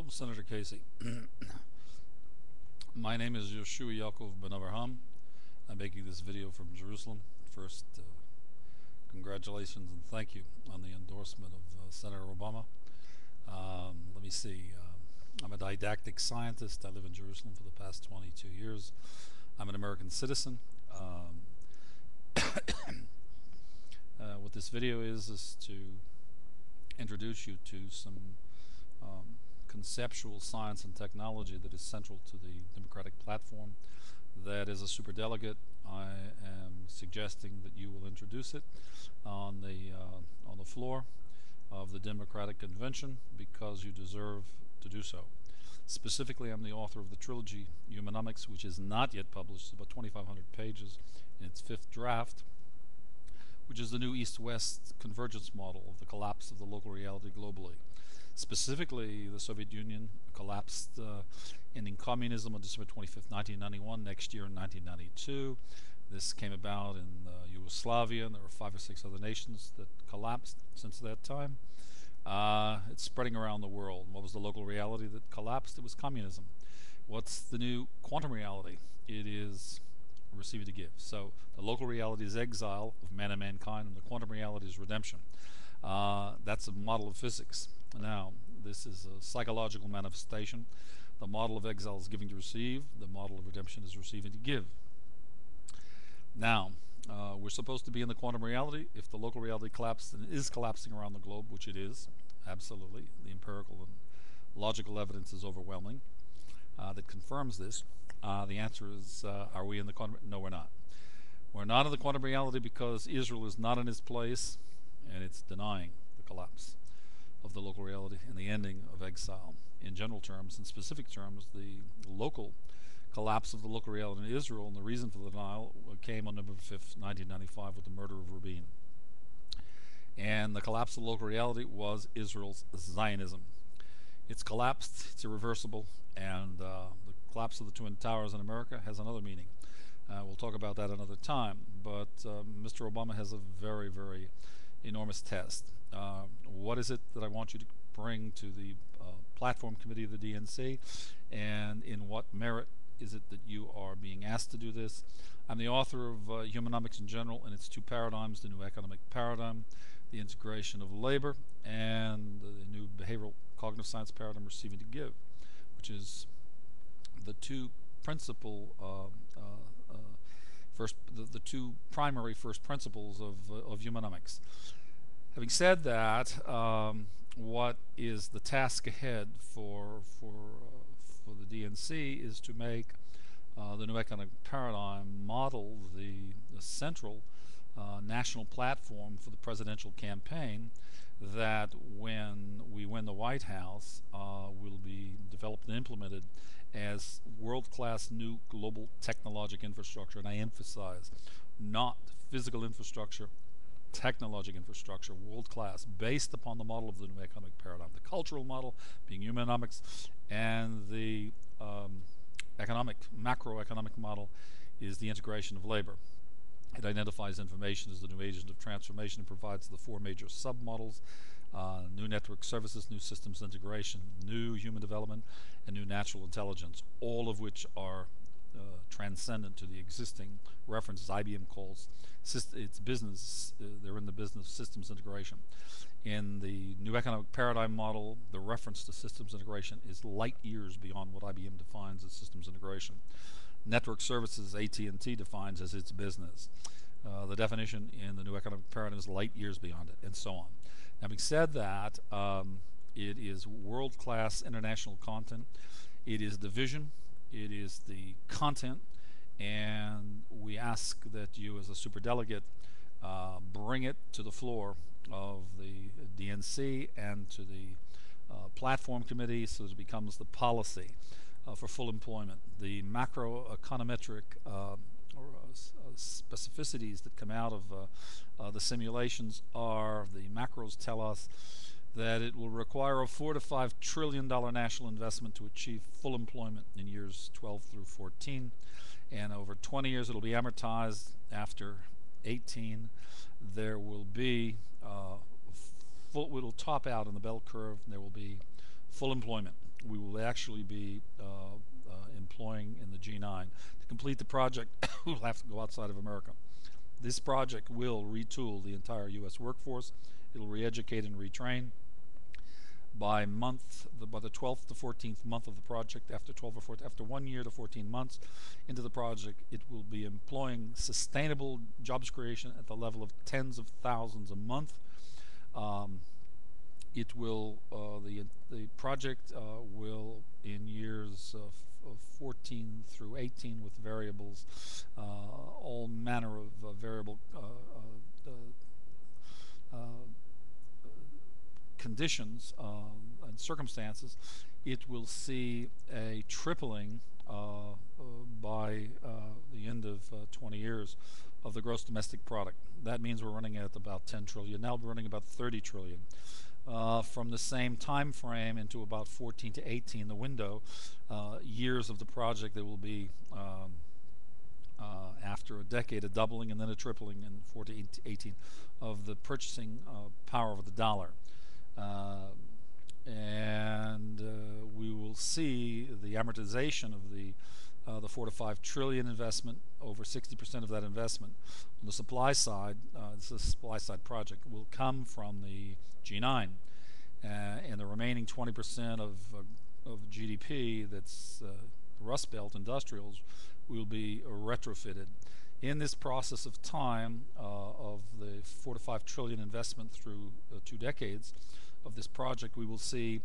Hello, Senator Casey. My name is Yehoshua Ya'acov Ben Avraham. I'm making this video from Jerusalem. First, congratulations and thank you on the endorsement of Senator Obama. Let me see. I'm a didactic scientist. I live in Jerusalem for the past 22 years. I'm an American citizen. What this video is to introduce you to some conceptual science and technology that is central to the Democratic platform. That as a superdelegate, I am suggesting that you will introduce it on the floor of the Democratic Convention because you deserve to do so. Specifically, I'm the author of the trilogy Humanomics, which is not yet published. It's about 2,500 pages in its fifth draft, which is the new East-West convergence model of the collapse of the local reality globally. Specifically, the Soviet Union collapsed, ending communism on December 25th, 1991. Next year, in 1992, this came about in Yugoslavia, and there were 5 or 6 other nations that collapsed since that time. It's spreading around the world. What was the local reality that collapsed? It was communism. What's the new quantum reality? It is receiving to give. So the local reality is exile of man and mankind, and the quantum reality is redemption. That's a model of physics. Now, this is a psychological manifestation. The model of exile is giving to receive. The model of redemption is receiving to give. Now, we're supposed to be in the quantum reality. If the local reality collapsed and is collapsing around the globe, which it is, absolutely, the empirical and logical evidence is overwhelming that confirms this. The answer is, are we in the quantum? No, we're not. We're not in the quantum reality because Israel is not in its place, and it's denying the collapse of the local reality and the ending of exile. In general terms, in specific terms, the local collapse of the local reality in Israel, and the reason for the denial came on November 5th, 1995 with the murder of Rabin. And the collapse of the local reality was Israel's Zionism. It's collapsed, it's irreversible, and the collapse of the Twin Towers in America has another meaning. We'll talk about that another time, but Mr. Obama has a very, very enormous test. What is it that I want you to bring to the platform committee of the DNC, and in what merit is it that you are being asked to do this? I'm the author of Humanomics in general and its 2 paradigms, the new economic paradigm, the integration of labor, and the new behavioral cognitive science paradigm, receiving to give, which is the 2 principal the 2 primary first principles of Humanomics. Having said that, what is the task ahead for the DNC is to make the new economic paradigm model the central national platform for the presidential campaign that when we win the White House will be developed and implemented as world-class new global technologic infrastructure. And I emphasize, not physical infrastructure, technologic infrastructure, world-class, based upon the model of the new economic paradigm. The cultural model being Humanomics, and the macroeconomic model is the integration of labor. It identifies information as the new agent of transformation and provides the 4 major submodels: new network services, new systems integration, new human development, and new natural intelligence, all of which are transcendent to the existing references. IBM calls its business, they're in the business of systems integration. In the new economic paradigm model, the reference to systems integration is light years beyond what IBM defines as systems integration. Network services, AT&T defines as its business. The definition in the new economic paradigm is light years beyond it, and so on. Having said that, it is world-class international content. It is the vision, it is the content, and we ask that you as a superdelegate bring it to the floor of the DNC and to the platform committee so that it becomes the policy for full employment. The macroeconometric specificities that come out of the simulations are, the macros tell us that it will require a $4 to $5 trillion national investment to achieve full employment in years 12 through 14, and over 20 years it'll be amortized. After 18, there will be it'll top out on the bell curve, and there will be full employment. we will actually be employing in the G9. To complete the project, we'll have to go outside of America. This project will retool the entire U.S. workforce. It'll re-educate and retrain. By the 12th to 14th month of the project, after 1 year to 14 months into the project, it will be employing sustainable jobs creation at the level of tens of thousands a month. The project will, in years 14 through 18, with variables, all manner of variable conditions and circumstances, it will see a tripling by the end of 20 years of the gross domestic product. That means we're running at about 10 trillion. Now we're running about 30 trillion. From the same time frame into about 14 to 18, the window years of the project, there will be after a decade a doubling and then a tripling in 14 to 18 of the purchasing power of the dollar. We will see the amortization of the 4 to 5 trillion investment. Over 60% of that investment on the supply side, this is a supply side project, will come from the G9, and the remaining 20% of GDP, that's the Rust Belt industrials, will be retrofitted. In this process of time of the 4 to 5 trillion investment through 2 decades of this project, we will see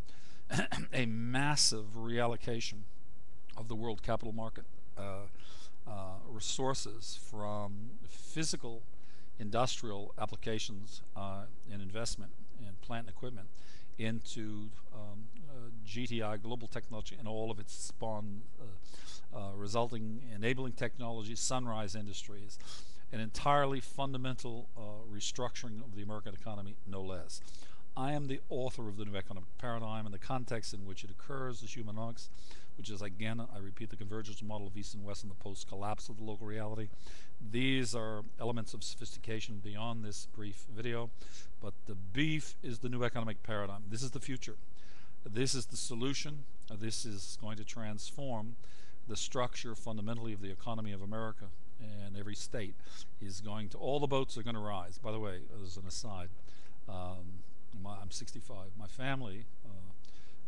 a massive reallocation of the world capital market resources from physical industrial applications and investment in plant and equipment into GTI, global technology, and all of its spawn, resulting enabling technology, sunrise industries, an entirely fundamental restructuring of the American economy, no less. I am the author of the new economic paradigm, and the context in which it occurs is Humanomics, which is, again, I repeat, the convergence model of East and West and the post-collapse of the local reality. These are elements of sophistication beyond this brief video, but the beef is the new economic paradigm. This is the future. This is the solution. This is going to transform the structure fundamentally of the economy of America, and every state is going to, all the boats are going to rise. By the way, as an aside, I'm 65. My family,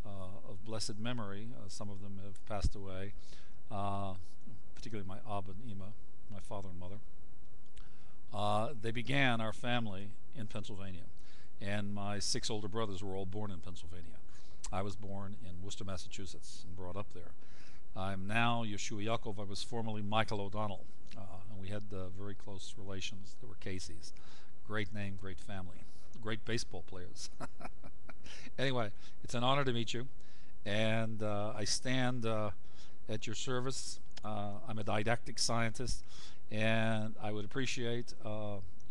of blessed memory, some of them have passed away, particularly my Abba and Ima, my father and mother. They began our family in Pennsylvania, and my 6 older brothers were all born in Pennsylvania. I was born in Worcester, Massachusetts, and brought up there. I'm now Yehoshua Ya'acov. I was formerly Michael O'Donnell, and we had very close relations. There were Casey's. Great name, great family, great baseball players. Anyway, it's an honor to meet you, and I stand at your service. I'm a didactic scientist, and I would appreciate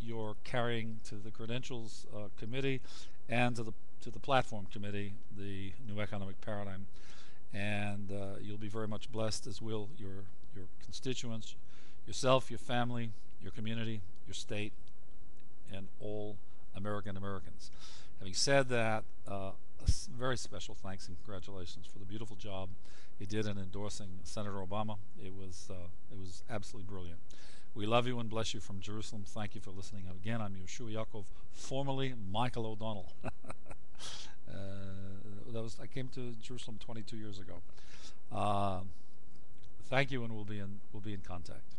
your carrying to the credentials committee and to the platform committee the new economic paradigm, and you'll be very much blessed, as will your constituents, yourself, your family, your community, your state, and all Americans. Having said that, a very special thanks and congratulations for the beautiful job you did in endorsing Senator Obama. It was absolutely brilliant. We love you and bless you from Jerusalem. Thank you for listening. Again, I'm Yehoshua Ya'acov, formerly Michael O'Donnell. I came to Jerusalem 22 years ago. Thank you, and we'll be in contact.